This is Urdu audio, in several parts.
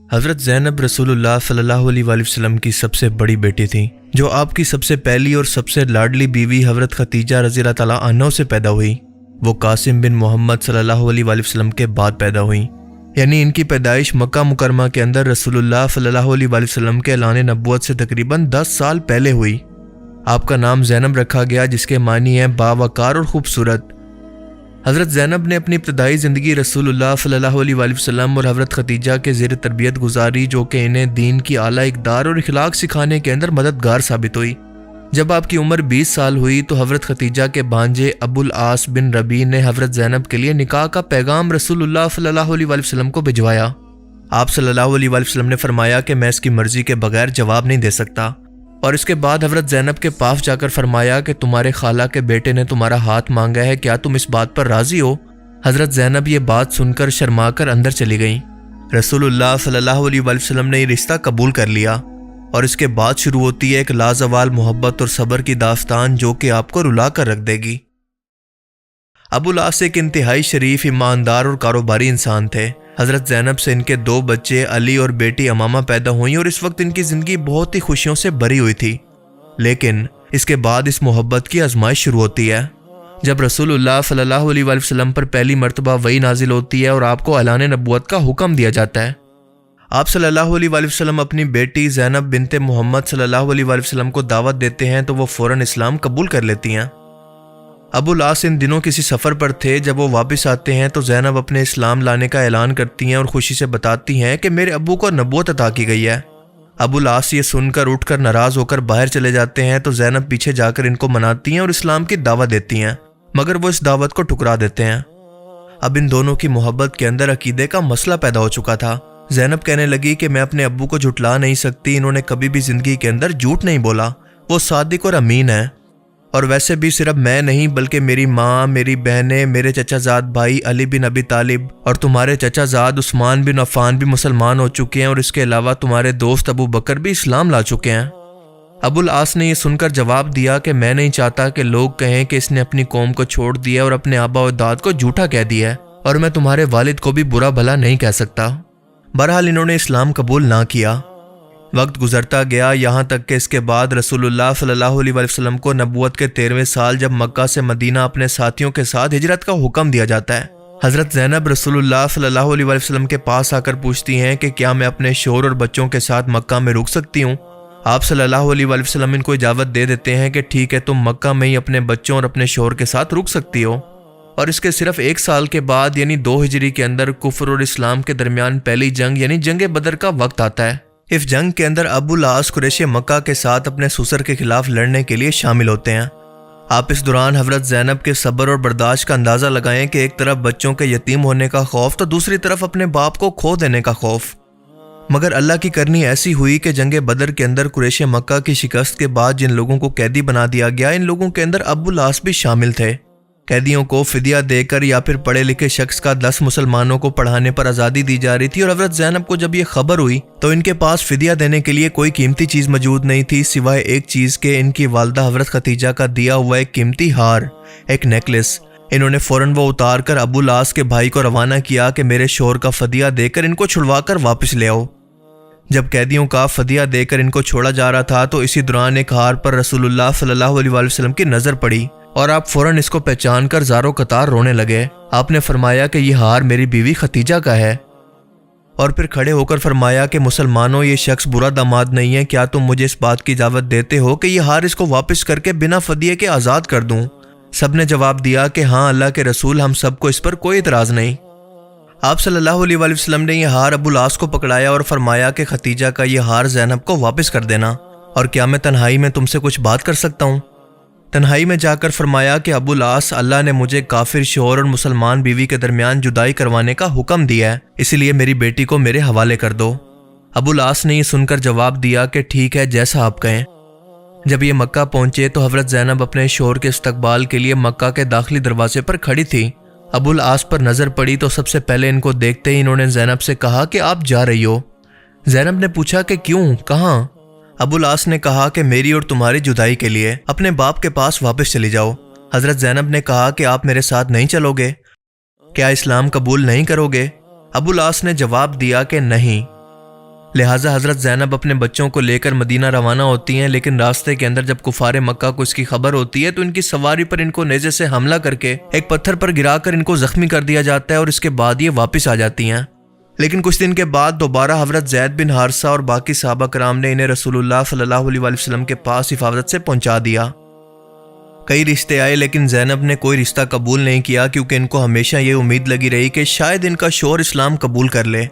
حضرت زینب رسول اللہ صلی اللہ علیہ وآلہ وسلم کی سب سے بڑی بیٹی تھیں، جو آپ کی سب سے پہلی اور سب سے لاڈلی بیوی حضرت خدیجہ رضی اللہ تعالیٰ عنہ سے پیدا ہوئی۔ وہ قاسم بن محمد صلی اللہ علیہ وآلہ وسلم کے بعد پیدا ہوئیں، یعنی ان کی پیدائش مکہ مکرمہ کے اندر رسول اللہ صلی اللہ علیہ وآلہ وسلم کے اعلان نبوت سے تقریباً 10 سال پہلے ہوئی۔ آپ کا نام زینب رکھا گیا، جس کے معنی ہیں باوقار اور خوبصورت۔ حضرت زینب نے اپنی ابتدائی زندگی رسول اللہ صلی اللہ علیہ وآلہ وسلم اور حضرت خدیجہ کے زیر تربیت گزاری، جو کہ انہیں دین کی اعلیٰ اقدار اور اخلاق سکھانے کے اندر مددگار ثابت ہوئی۔ جب آپ کی عمر 20 سال ہوئی تو حضرت خدیجہ کے بھانجے ابو العاص بن ربیع نے حضرت زینب کے لیے نکاح کا پیغام رسول اللہ صلی اللہ علیہ وآلہ وسلم کو بھجوایا۔ آپ صلی اللہ علیہ وآلہ وسلم نے فرمایا کہ میں اس کی مرضی کے بغیر جواب نہیں دے سکتا، اور اس کے بعد حضرت زینب کے پاس جا کر فرمایا کہ تمہارے خالہ کے بیٹے نے تمہارا ہاتھ مانگا ہے، کیا تم اس بات پر راضی ہو؟ حضرت زینب یہ بات سن کر شرما کر اندر چلی گئیں۔ رسول اللہ صلی اللہ علیہ وآلہ وسلم نے یہ رشتہ قبول کر لیا، اور اس کے بعد شروع ہوتی ہے ایک لازوال محبت اور صبر کی داستان، جو کہ آپ کو رلا کر رکھ دے گی۔ ابو العاص ایک انتہائی شریف، ایماندار اور کاروباری انسان تھے۔ حضرت زینب سے ان کے 2 بچے علی اور بیٹی امامہ پیدا ہوئیں، اور اس وقت ان کی زندگی بہت ہی خوشیوں سے بھری ہوئی تھی۔ لیکن اس کے بعد اس محبت کی آزمائش شروع ہوتی ہے، جب رسول اللہ صلی اللہ علیہ وآلہ وسلم پر پہلی مرتبہ وحی نازل ہوتی ہے اور آپ کو اعلان نبوت کا حکم دیا جاتا ہے۔ آپ صلی اللہ علیہ وآلہ وسلم اپنی بیٹی زینب بنت محمد صلی اللہ علیہ وآلہ وسلم کو دعوت دیتے ہیں تو وہ فوراً اسلام قبول کر لیتی ہیں۔ ابو العاص ان دنوں کسی سفر پر تھے۔ جب وہ واپس آتے ہیں تو زینب اپنے اسلام لانے کا اعلان کرتی ہیں اور خوشی سے بتاتی ہیں کہ میرے ابو کو نبوت عطا کی گئی ہے۔ ابو العاص یہ سن کر اٹھ کر ناراض ہو کر باہر چلے جاتے ہیں تو زینب پیچھے جا کر ان کو مناتی ہیں اور اسلام کی دعوت دیتی ہیں، مگر وہ اس دعوت کو ٹھکرا دیتے ہیں۔ اب ان دونوں کی محبت کے اندر عقیدے کا مسئلہ پیدا ہو چکا تھا۔ زینب کہنے لگی کہ میں اپنے ابو کو جھٹلا نہیں سکتی، انہوں نے کبھی بھی زندگی کے اندر جھوٹ نہیں بولا، وہ صادق اور امین ہیں۔ اور ویسے بھی صرف میں نہیں بلکہ میری ماں، میری بہنیں، میرے چچا زاد بھائی علی بن ابی طالب اور تمہارے چچا زاد عثمان بن عفان بھی مسلمان ہو چکے ہیں، اور اس کے علاوہ تمہارے دوست ابو بکر بھی اسلام لا چکے ہیں۔ ابو العاص نے یہ سن کر جواب دیا کہ میں نہیں چاہتا کہ لوگ کہیں کہ اس نے اپنی قوم کو چھوڑ دیا اور اپنے آبا و اجداد کو جھوٹا کہہ دیا ہے، اور میں تمہارے والد کو بھی برا بھلا نہیں کہہ سکتا۔ بہرحال انہوں نے اسلام قبول نہ کیا۔ وقت گزرتا گیا، یہاں تک کہ اس کے بعد رسول اللہ صلی اللہ علیہ وآلہ وسلم کو نبوت کے 13ویں سال جب مکہ سے مدینہ اپنے ساتھیوں کے ساتھ ہجرت کا حکم دیا جاتا ہے، حضرت زینب رسول اللہ صلی اللہ علیہ وآلہ وسلم کے پاس آ کر پوچھتی ہیں کہ کیا میں اپنے شوہر اور بچوں کے ساتھ مکہ میں رک سکتی ہوں؟ آپ صلی اللہ علیہ وآلہ وسلم ان کو اجازت دے دیتے ہیں کہ ٹھیک ہے، تم مکہ میں ہی اپنے بچوں اور اپنے شوہر کے ساتھ رک سکتی ہو۔ اور اس کے صرف 1 سال کے بعد یعنی 2 ہجری کے اندر کفر اور اسلام کے درمیان پہلی جنگ یعنی جنگ بدر کا وقت آتا ہے۔ اس جنگ کے اندر ابو العاص قریش مکہ کے ساتھ اپنے سسر کے خلاف لڑنے کے لیے شامل ہوتے ہیں۔ آپ اس دوران حضرت زینب کے صبر اور برداشت کا اندازہ لگائیں کہ ایک طرف بچوں کے یتیم ہونے کا خوف تو دوسری طرف اپنے باپ کو کھو دینے کا خوف۔ مگر اللہ کی کرنی ایسی ہوئی کہ جنگ بدر کے اندر قریش مکہ کی شکست کے بعد جن لوگوں کو قیدی بنا دیا گیا، ان لوگوں کے اندر ابو العاص بھی شامل تھے۔ قیدیوں کو فدیہ دے کر یا پھر پڑھے لکھے شخص کا 10 مسلمانوں کو پڑھانے پر آزادی دی جا رہی تھی، اور حضرت زینب کو جب یہ خبر ہوئی تو ان کے پاس فدیہ دینے کے لیے کوئی قیمتی چیز موجود نہیں تھی سوائے ایک چیز کے، ان کی والدہ حضرت خدیجہ کا دیا ہوا ایک قیمتی ہار، ایک نیکلس۔ انہوں نے فوراً وہ اتار کر ابو العاص کے بھائی کو روانہ کیا کہ میرے شوہر کا فدیہ دے کر ان کو چھڑوا کر واپس لے آؤ۔ جب قیدیوں کا فدیہ دے کر ان کو چھوڑا جا رہا تھا تو اسی دوران ایک ہار پر رسول اللہ صلی اللہ علیہ وآلہ وسلم کی نظر پڑی، اور آپ فوراً اس کو پہچان کر زاروں قطار رونے لگے۔ آپ نے فرمایا کہ یہ ہار میری بیوی خدیجہ کا ہے، اور پھر کھڑے ہو کر فرمایا کہ مسلمانوں، یہ شخص برا داماد نہیں ہے، کیا تم مجھے اس بات کی اجازت دیتے ہو کہ یہ ہار اس کو واپس کر کے بنا فدیے کے آزاد کر دوں؟ سب نے جواب دیا کہ ہاں اللہ کے رسول، ہم سب کو اس پر کوئی اعتراض نہیں۔ آپ صلی اللہ علیہ وآلہ وسلم نے یہ ہار ابو العاص کو پکڑایا اور فرمایا کہ خدیجہ کا یہ ہار زینب کو واپس کر دینا، اور کیا میں تنہائی میں تم سے کچھ بات کر سکتا ہوں؟ تنہائی میں جا کر فرمایا کہ ابو العاص، اللہ نے مجھے کافر شوہر اور مسلمان بیوی کے درمیان جدائی کروانے کا حکم دیا ہے، اسی لیے میری بیٹی کو میرے حوالے کر دو۔ ابو العاص نے یہ سن کر جواب دیا کہ ٹھیک ہے، جیسا آپ کہیں۔ جب یہ مکہ پہنچے تو حضرت زینب اپنے شوہر کے استقبال کے لیے مکہ کے داخلی دروازے پر کھڑی تھی۔ ابو العاص پر نظر پڑی تو سب سے پہلے ان کو دیکھتے ہی انہوں نے زینب سے کہا کہ آپ جا رہی ہو؟ زینب نے پوچھا کہ کیوں، کہاں؟ ابو العاص نے کہا کہ میری اور تمہاری جدائی کے لیے، اپنے باپ کے پاس واپس چلی جاؤ۔ حضرت زینب نے کہا کہ آپ میرے ساتھ نہیں چلو گے؟ کیا اسلام قبول نہیں کرو گے؟ ابو العاص نے جواب دیا کہ نہیں۔ لہٰذا حضرت زینب اپنے بچوں کو لے کر مدینہ روانہ ہوتی ہیں، لیکن راستے کے اندر جب کفار مکہ کو اس کی خبر ہوتی ہے تو ان کی سواری پر ان کو نیزے سے حملہ کر کے ایک پتھر پر گرا کر ان کو زخمی کر دیا جاتا ہے، اور اس کے بعد یہ واپس آ جاتی ہیں۔ لیکن کچھ دن کے بعد دوبارہ حضرت زید بن حارثہ اور باقی صحابہ کرام نے انہیں رسول اللہ صلی اللہ علیہ وسلم کے پاس حفاظت سے پہنچا دیا۔ کئی رشتے آئے لیکن زینب نے کوئی رشتہ قبول نہیں کیا، کیونکہ ان کو ہمیشہ یہ امید لگی رہی کہ شاید ان کا شوہر اسلام قبول کر لے۔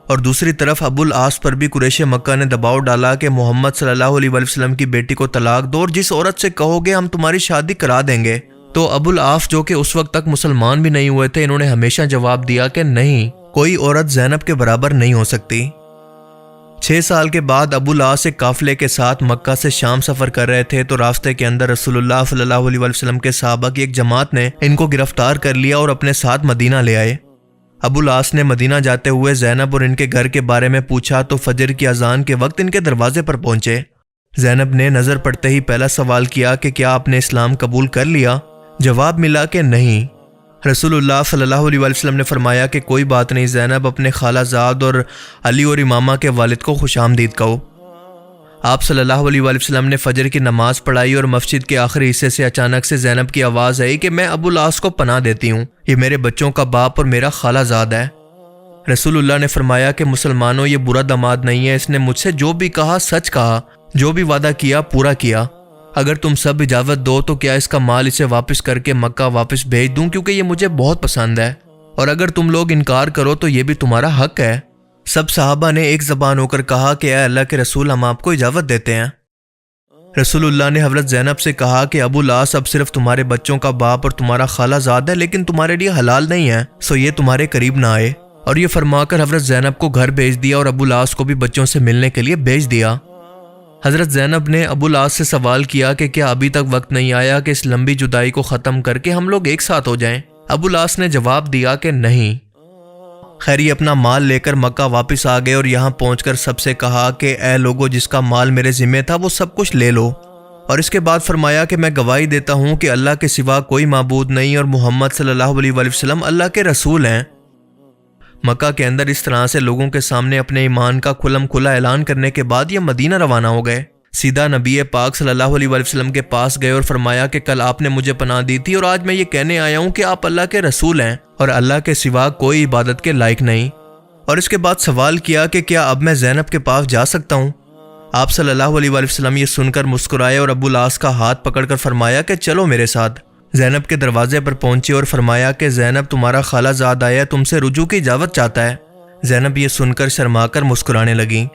اور دوسری طرف ابو العاص پر بھی قریش مکہ نے دباؤ ڈالا کہ محمد صلی اللہ علیہ وسلم کی بیٹی کو طلاق دو، اور جس عورت سے کہو گے ہم تمہاری شادی کرا دیں گے۔ تو ابو العاص جو کہ اس وقت تک مسلمان بھی نہیں ہوئے تھے، انہوں نے ہمیشہ جواب دیا کہ نہیں، کوئی عورت زینب کے برابر نہیں ہو سکتی۔ 6 سال کے بعد ابو العاص ایک قافلے کے ساتھ مکہ سے شام سفر کر رہے تھے، تو راستے کے اندر رسول اللہ صلی اللہ علیہ وسلم کے صحابہ کی ایک جماعت نے ان کو گرفتار کر لیا اور اپنے ساتھ مدینہ لے آئے۔ ابو العاص نے مدینہ جاتے ہوئے زینب اور ان کے گھر کے بارے میں پوچھا تو فجر کی اذان کے وقت ان کے دروازے پر پہنچے۔ زینب نے نظر پڑتے ہی پہلا سوال کیا کہ کیا آپ نے اسلام قبول کر لیا؟ جواب ملا کہ نہیں۔ رسول اللہ صلی اللہ علیہ وسلم نے فرمایا کہ کوئی بات نہیں زینب، اپنے خالہ زاد اور علی اور امامہ کے والد کو خوش آمدید کہو۔ آپ صلی اللہ علیہ وسلم نے فجر کی نماز پڑھائی اور مسجد کے آخری حصے سے اچانک سے زینب کی آواز آئی کہ میں ابو العاص کو پناہ دیتی ہوں، یہ میرے بچوں کا باپ اور میرا خالہ زاد ہے۔ رسول اللہ نے فرمایا کہ مسلمانوں، یہ برا داماد نہیں ہے، اس نے مجھ سے جو بھی کہا سچ کہا، جو بھی وعدہ کیا پورا کیا۔ اگر تم سب اجازت دو تو کیا اس کا مال اسے واپس کر کے مکہ واپس بھیج دوں، کیونکہ یہ مجھے بہت پسند ہے، اور اگر تم لوگ انکار کرو تو یہ بھی تمہارا حق ہے۔ سب صحابہ نے ایک زبان ہو کر کہا کہ اے اللہ کے رسول، ہم آپ کو اجازت دیتے ہیں۔ رسول اللہ نے حضرت زینب سے کہا کہ ابو العاص اب صرف تمہارے بچوں کا باپ اور تمہارا خالہ زاد ہے، لیکن تمہارے لیے حلال نہیں ہے، سو یہ تمہارے قریب نہ آئے۔ اور یہ فرما کر حضرت زینب کو گھر بھیج دیا اور ابو العاص کو بھی بچوں سے ملنے کے لیے بھیج دیا۔ حضرت زینب نے ابو العاص سے سوال کیا کہ کیا ابھی تک وقت نہیں آیا کہ اس لمبی جدائی کو ختم کر کے ہم لوگ ایک ساتھ ہو جائیں؟ ابو العاص نے جواب دیا کہ نہیں۔ خیر یہ اپنا مال لے کر مکہ واپس آ گئے اور یہاں پہنچ کر سب سے کہا کہ اے لوگو، جس کا مال میرے ذمہ تھا وہ سب کچھ لے لو۔ اور اس کے بعد فرمایا کہ میں گواہی دیتا ہوں کہ اللہ کے سوا کوئی معبود نہیں اور محمد صلی اللہ علیہ وسلم اللہ کے رسول ہیں۔ مکہ کے اندر اس طرح سے لوگوں کے سامنے اپنے ایمان کا کھلم کھلا اعلان کرنے کے بعد یہ مدینہ روانہ ہو گئے۔ سیدھا نبی پاک صلی اللہ علیہ وسلم کے پاس گئے اور فرمایا کہ کل آپ نے مجھے پناہ دی تھی اور آج میں یہ کہنے آیا ہوں کہ آپ اللہ کے رسول ہیں اور اللہ کے سوا کوئی عبادت کے لائق نہیں۔ اور اس کے بعد سوال کیا کہ کیا اب میں زینب کے پاس جا سکتا ہوں؟ آپ صلی اللہ علیہ وسلم یہ سن کر مسکرائے اور ابو العاص کا ہاتھ پکڑ کر فرمایا کہ چلو میرے ساتھ۔ زینب کے دروازے پر پہنچے اور فرمایا کہ زینب، تمہارا خالہ زاد آیا تم سے رجوع کی اجازت چاہتا ہے۔ زینب یہ سن کر شرما کر مسکرانے لگیں۔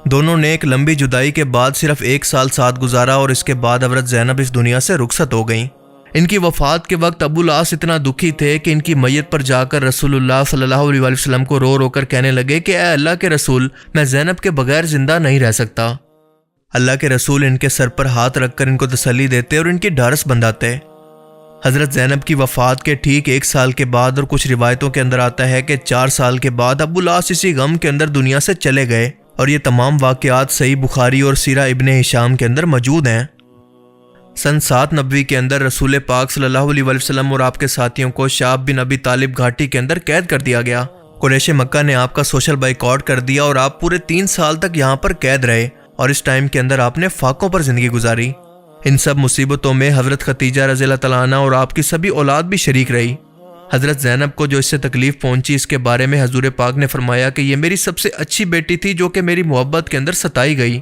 دونوں نے ایک لمبی جدائی کے بعد صرف 1 سال ساتھ گزارا اور اس کے بعد حضرت زینب اس دنیا سے رخصت ہو گئیں۔ ان کی وفات کے وقت ابو العاص اتنا دکھی تھے کہ ان کی میت پر جا کر رسول اللہ صلی اللہ علیہ وسلم کو رو رو کر کہنے لگے کہ اے اللہ کے رسول، میں زینب کے بغیر زندہ نہیں رہ سکتا۔ اللہ کے رسول ان کے سر پر ہاتھ رکھ کر ان کو تسلی دیتے اور ان کی ڈھارس بندھاتے۔ حضرت زینب کی وفات کے ٹھیک 1 سال کے بعد اور کچھ روایتوں کے اندر آتا ہے کہ 4 سال کے بعد ابو العاص اسی غم کے اندر دنیا سے چلے گئے، اور یہ تمام واقعات صحیح بخاری اور سیرہ ابن ہشام کے اندر موجود ہیں۔ سن 7 نبوی کے اندر رسول پاک صلی اللہ علیہ وسلم اور آپ کے ساتھیوں کو شعب بن ابی طالب گھاٹی کے اندر قید کر دیا گیا۔ قریش مکہ نے آپ کا سوشل بائیکاٹ کر دیا اور آپ پورے 3 سال تک یہاں پر قید رہے، اور اس ٹائم کے اندر آپ نے فاقوں پر زندگی گزاری۔ ان سب مصیبتوں میں حضرت خدیجہ رضی اللہ تعالیٰ عنہ اور آپ کی سبھی اولاد بھی شریک رہی۔ حضرت زینب کو جو اس سے تکلیف پہنچی، اس کے بارے میں حضور پاک نے فرمایا کہ یہ میری سب سے اچھی بیٹی تھی جو کہ میری محبت کے اندر ستائی گئی۔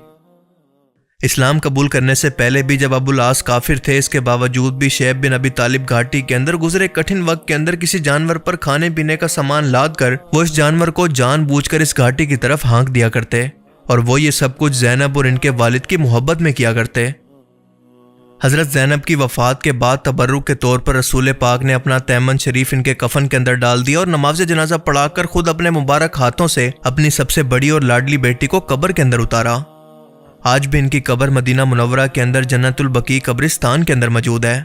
اسلام قبول کرنے سے پہلے بھی جب ابو العاص کافر تھے، اس کے باوجود بھی شعیب بن ابی طالب گھاٹی کے اندر گزرے کٹھن وقت کے اندر کسی جانور پر کھانے پینے کا سامان لاد کر وہ اس جانور کو جان بوجھ کر اس گھاٹی کی طرف ہانک دیا کرتے، اور وہ یہ سب کچھ زینب اور ان کے والد کی محبت میں کیا کرتے۔ حضرت زینب کی وفات کے بعد تبرک کے طور پر رسول پاک نے اپنا تیمن شریف ان کے کفن کے اندر ڈال دیا اور نماز جنازہ پڑھا کر خود اپنے مبارک ہاتھوں سے اپنی سب سے بڑی اور لاڈلی بیٹی کو قبر کے اندر اتارا۔ آج بھی ان کی قبر مدینہ منورہ کے اندر جنت البقیع قبرستان کے اندر موجود ہے۔